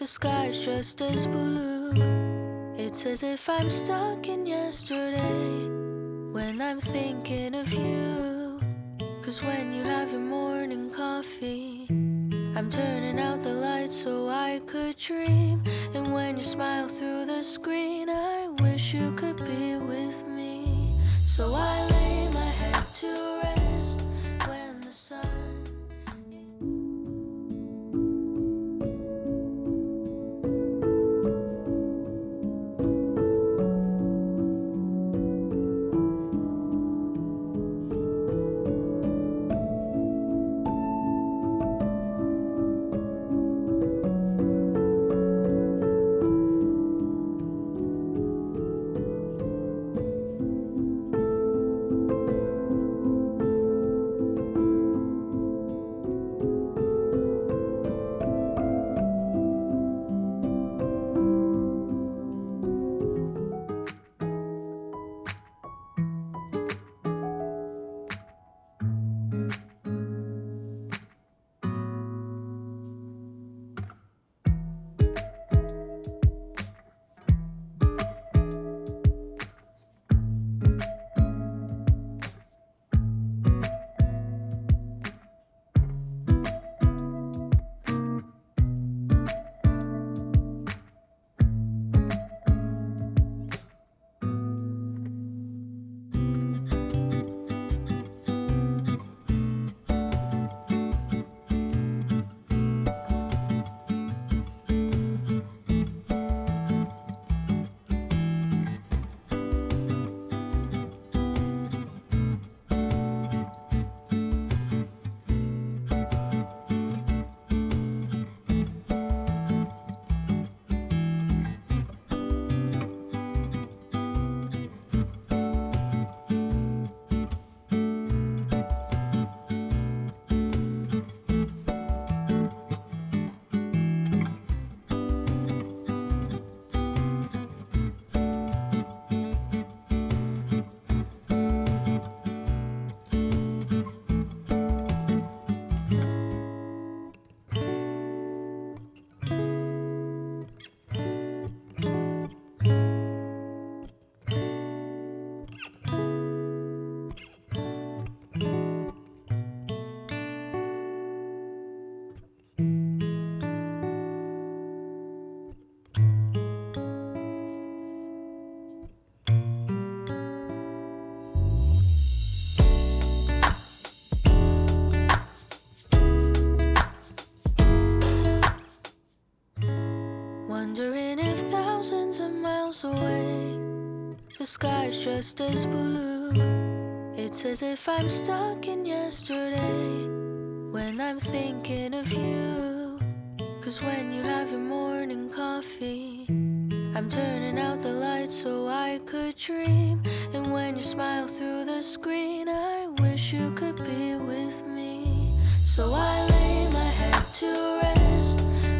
sky's just as blue. It's as if I'm stuck in yesterday when I'm thinking of you. 'Cause when you have your morning coffee, I'm turning out the lights so I could dream. And when you smile through the screen, I wish you could be with me. So I lay my head to rest when the sun wondering if thousands of miles away the sky's just as blue. It's as if I'm stuck in yesterday when I'm thinking of you. 'Cause when you have your morning coffee, I'm turning out the lights so I could dream. And when you smile through the screen, I wish you could be with me. So I lay my head to rest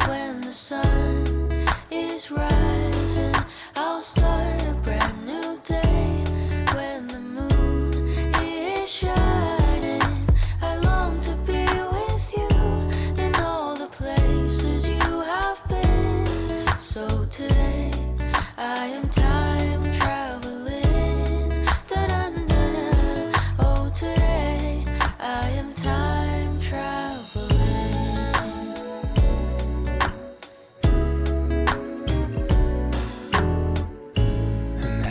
when the sun is rising. I'll start a brand new day when the moon is shining. I long to be with you in all the places you have been. So today I am time traveling. Da-dun-da-da. Oh, today I am time traveling.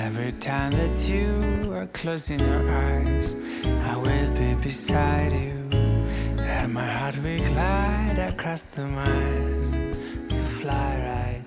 Every time that you are closing your eyes, I will be beside you. And my heart will glide across the miles to fly right